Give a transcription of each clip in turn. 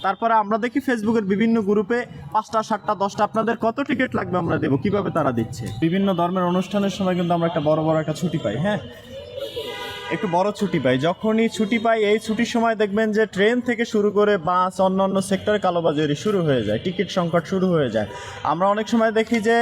তারপরে আমরা দেখি ফেসবুকের বিভিন্ন গ্রুপে 5টা 7টা 10টা আপনাদের কত টিকিট লাগবে আমরা দেবো, কিভাবে তারা দিচ্ছে। বিভিন্ন ধর্মের অনুষ্ঠানের সময় কিন্তু আমরা একটা বড় একটা ছুটি পাই, হ্যাঁ একটু বড় ছুটি পাই। যখনই ছুটি পাই এই ছুটির সময় দেখবেন যে ট্রেন থেকে শুরু করে বাস অন্য সেক্টরে কালোবাজারি শুরু হয়ে যায়, টিকিট সংকট শুরু হয়ে যায়। আমরা অনেক সময় দেখি যে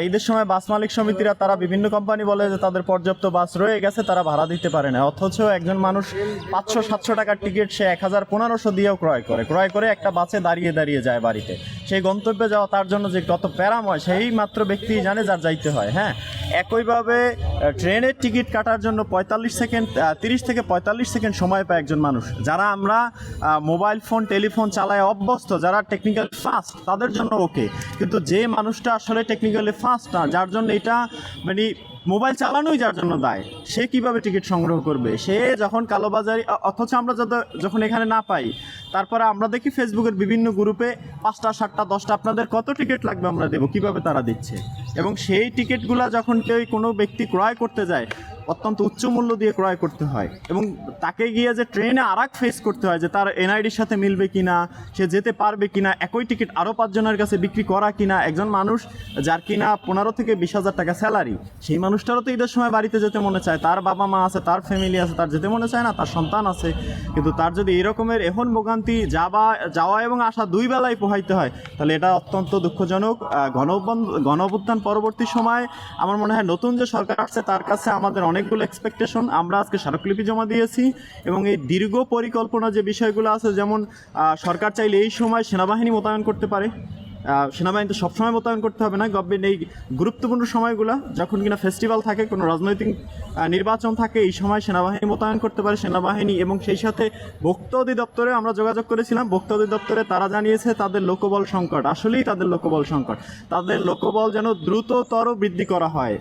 ঈদের সময় বাস মালিক সমিতিরা তারা বিভিন্ন কোম্পানি বলে যে তাদের পর্যাপ্ত বাস রয়ে গেছে, তারা ভাড়া দিতে পারে না, অথচ একজন মানুষ 500-700 টাকার টিকিট সে 1000-1500 দিয়েও ক্রয় করে একটা বাসে দাঁড়িয়ে যায় বাড়িতে। সেই গন্তব্যে যাওয়া তার জন্য যে কত প্যারাময় সেই মাত্র ব্যক্তি জানে যার যাইতে হয়। হ্যাঁ, একইভাবে ট্রেনের টিকিট কাটার জন্য 30 থেকে 45 সেকেন্ড সময় পায় একজন মানুষ। যারা আমরা মোবাইল ফোন টেলিফোন চালায় অভ্যস্ত, যারা টেকনিক্যালি ফাস্ট তাদের জন্য ওকে, কিন্তু যে মানুষটা আসলে টেকনিক্যালি ফাস্ট না, যার জন্য এটা মানে মোবাইল চালানোই যার জন্য দায়, সে কিভাবে টিকিট সংগ্রহ করবে? সে যখন কালোবাজারি, অথচ আমরা যখন এখানে না পাই, তারপরে আমরা দেখি ফেসবুকের বিভিন্ন গ্রুপে 5টা 7টা 10টা আপনাদের কত টিকিট লাগবে আমরা দেবো, কিভাবে তারা দিচ্ছে। এবং সেই টিকিটগুলো যখন কোনো ব্যক্তি ক্রয় করতে যায় অত্যন্ত উচ্চ মূল্য দিয়ে ক্রয় করতে হয়, এবং তাকে গিয়ে যে ট্রেনে আরেক ফেস করতে হয় যে তার এনআইডির সাথে মিলবে কিনা, সে যেতে পারবে কিনা, একই টিকিট আরও 5 জনের কাছে বিক্রি করা কিনা। একজন মানুষ যার কিনা 15 থেকে 20,000 টাকা স্যালারি, সেই মানুষটারও তো ঈদের সময় বাড়িতে যেতে মনে চায়, তার বাবা মা আছে, তার ফ্যামিলি আছে, তার যেতে মনে চায় না, তার সন্তান আছে, কিন্তু তার যদি এরকমের এখন ভোগান্তি যাওয়া এবং আসা 2 বেলায় পোহাইতে হয়, তাহলে এটা অত্যন্ত দুঃখজনক। গণঅভ্যুত্থান পরবর্তী সময় আমার মনে হয় নতুন যে সরকার আসছে তার কাছে আমাদের অনেকগুলো এক্সপেকটেশন। আমরা আজকে স্মারকলিপি জমা দিয়েছি, এবং এই দীর্ঘ পরিকল্পনা যে বিষয়গুলো আছে, যেমন সরকার চাইলে এই সময় সেনাবাহিনী মোতায়েন করতে পারে। সেনাবাহিনী তো সবসময় মোতায়েন করতে হবে না, গভর্নমেন্ট এই গুরুত্বপূর্ণ সময়গুলো যখন কিনা ফেস্টিভ্যাল থাকে, কোনো রাজনৈতিক নির্বাচন থাকে, এই সময় সেনাবাহিনী মোতায়েন করতে পারে। সেনাবাহিনী এবং সেই সাথে ভোক্তা অধিদপ্তরে আমরা যোগাযোগ করেছিলাম, ভোক্তা অধিদপ্তরে তারা জানিয়েছে তাদের লোকবল সংকট, আসলেই তাদের লোকবল সংকট, তাদের লোকবল যেন দ্রুততর বৃদ্ধি করা হয়।